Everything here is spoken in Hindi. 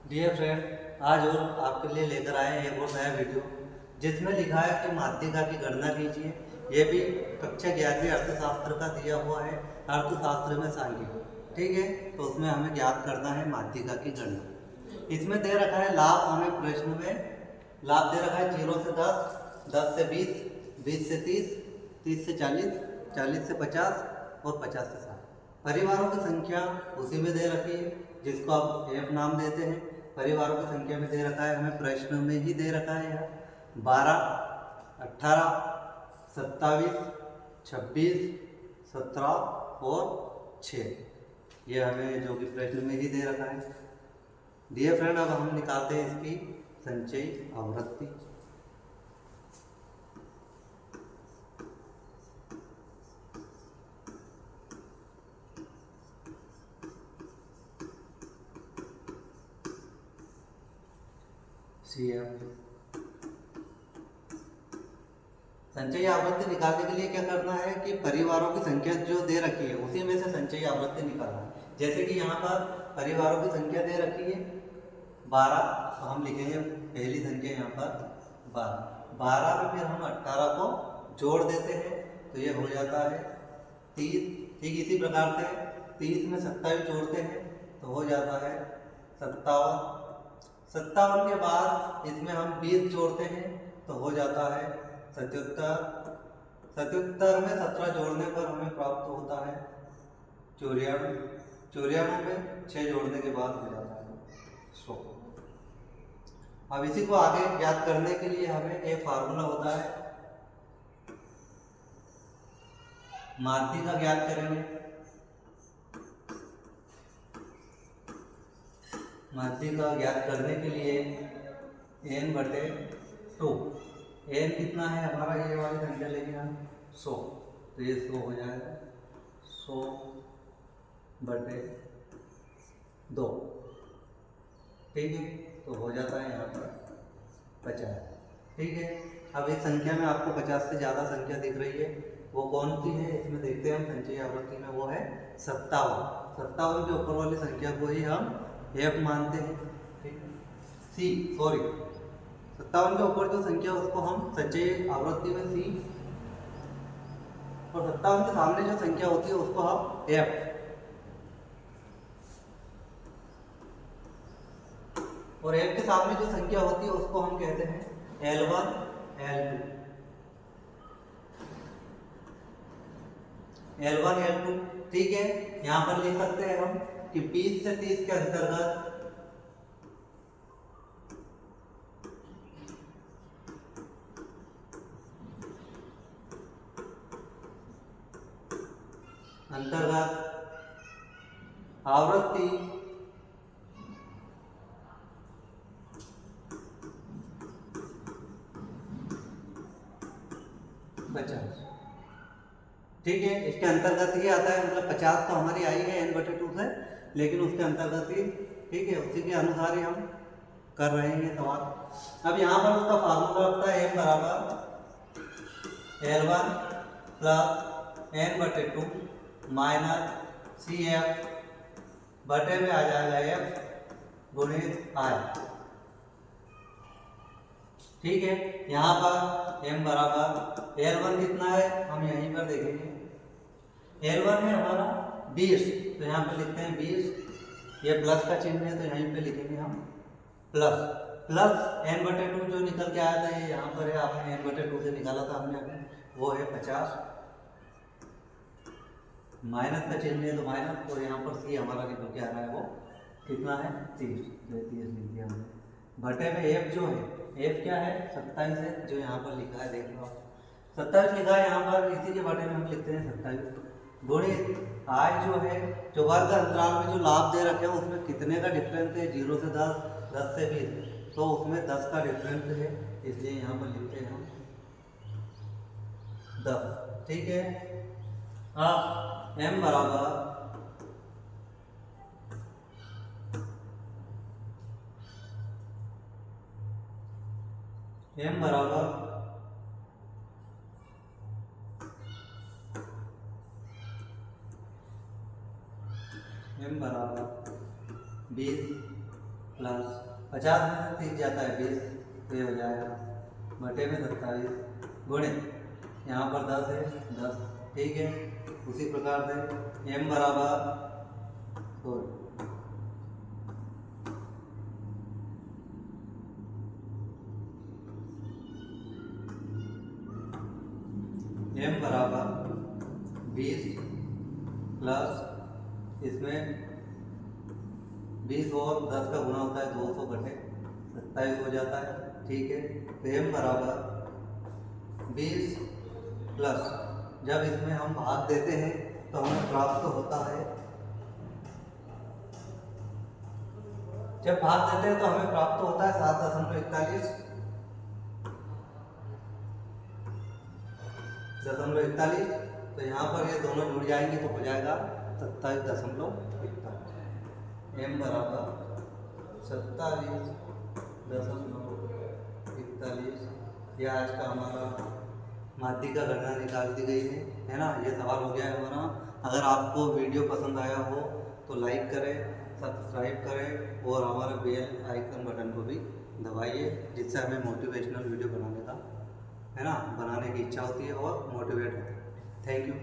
डियर फ्रेंड, आज और आपके लिए लेकर आए हैं एक और नया वीडियो जिसमें लिखा है कि माध्यिका की गणना कीजिए। ये भी कक्षा 11वीं अर्थशास्त्र का दिया हुआ है, अर्थशास्त्र में सांख्यिकी। ठीक है, तो उसमें हमें ज्ञात करना है माध्यिका की गणना। इसमें दे रखा है लाभ, हमें प्रश्न में लाभ दे रखा है 0 से 10, 10 से 20, 20 से 30, 30 से 40, 40 से 50 और 50 से 60। परिवारों की संख्या उसी में दे रखी है जिसको आप एफ नाम देते हैं। परिवारों की संख्या में दे रखा है, हमें प्रश्न में ही दे रखा है यार 12, 18, 27, 26, 17 और 6। ये हमें जो कि प्रश्न में ही दे रखा है। डियर फ्रेंड, अब हम निकालते हैं इसकी संचयी आवृत्ति। संचयी आवृत्ति निकालने के लिए क्या करना है कि परिवारों की संख्या जो दे रखी है उसी में से संचयी आवृत्ति निकालना है। जैसे कि यहाँ पर परिवारों की संख्या दे रखी है 12, तो हम लिखेंगे पहली संख्या यहाँ पर 12। 12 में फिर हम 18 को जोड़ देते हैं तो ये हो जाता है 30। ठीक इसी प्रकार से 30 में 27 जोड़ते हैं तो हो जाता है 57। 57 के बाद इसमें हम 20 जोड़ते हैं तो हो जाता है 77। 77 में 17 जोड़ने पर हमें प्राप्त होता है 94। 94 में 6 जोड़ने के बाद हो जाता है 100। अब इसी को आगे ज्ञात करने के लिए हमें एक फार्मूला होता है, माध्यिका ज्ञात करेंगे। माध्यिका ज्ञात करने के लिए n/2। n कितना है हमारा, ये वाली संख्या लेंगे हम 100, तो ये 100 हो जाएगा 100/2। ठीक है, तो हो जाता है यहाँ पर 50। ठीक है, अब इस संख्या में आपको 50 से ज़्यादा संख्या दिख रही है, वो कौन सी है इसमें देखते हैं हम। संचयी आवृत्ति में वो है 57। 57 के ऊपर वाली संख्या को ही हम एफ मानते हैं। ठीक है, सी सॉरी 57 के ऊपर जो संख्या उसको हम संचयी आवृत्ति में सी, और 57 के सामने जो संख्या होती है उसको हम एफ, और एफ के सामने जो संख्या होती है उसको हम कहते हैं L1, L2। L1, L2। ठीक है, यहां पर लिख सकते हैं हम कि 20 से 30 के अंतर्गत आवृत्ति 50। ठीक है, इसके अंतर्गत ही आता है, मतलब 50 तो हमारी आई है n/2 से, लेकिन उसके अंतर्गत ही, ठीक है, उसी के अनुसार ही हम कर रहे हैं सवाल। अब यहाँ पर उसका फार्मूला लगता है m बराबर L1 plus n/2 minus CF बटे में आ जाएगा F गुणित I। ठीक है, यहाँ पर m बराबर L1 कितना है हम यहीं पर देखेंगे। L1 है हमारा 20, तो यहाँ पे लिखते हैं 20। ये प्लस का चिन्ह है तो यहीं पे लिखेंगे हम प्लस n/2 जो निकल के आया था ये यहाँ पर है, आपने n/2 से निकाला था हमने अभी, वो है 50। माइनस का चिन्ह है तो माइनस, तो यहाँ पर सी हमारा निकल के आ रहा है वो कितना है 30, 30 लिख दिया हमने। बटे में एफ जो है, एफ क्या है 27 है, जो यहाँ पर लिखा है देख लो आप 27 लिखा है यहाँ पर, इसी के बारे में हम लिखते हैं 27 गुणित आई जो है, जो वर्ग अंतराल में जो लाभ दे रखे हैं उसमें कितने का डिफरेंस है 0 से 10, 10 से 20, तो उसमें 10 का डिफरेंस है, इसलिए यहाँ पर लिखते हैं हम 10। ठीक है, अब m बराबर m बराबर m बराबर 20 प्लस 50 में से 30 जाता है 20, तो ये हो जाएगा बटे में 27 गुणे यहाँ पर 10 है 10, ठीक है। उसी प्रकार से m बराबर m बराबर 20 प्लस इसमें 20 और 10 का गुणा होता है 200 बटे 27 हो जाता है, ठीक है। तो m बराबर 20 प्लस जब इसमें हम भाग देते हैं तो हमें प्राप्त होता है, जब भाग देते हैं तो हमें प्राप्त होता है 7.41, तो यहाँ पर ये दोनों जुड़ जाएंगे तो हो जाएगा 27.41। m बराबर 27.41। यह आज का हमारा माध्य का गणना निकाल दी गई है ना। ये सवाल हो गया है हमारा। अगर आपको वीडियो पसंद आया हो तो लाइक करें, सब्सक्राइब करें और हमारे बेल आइकन बटन को भी दबाइए, जिससे हमें मोटिवेशनल वीडियो बनाने का है ना, बनाने की इच्छा होती है और मोटिवेट होती है। Thank you.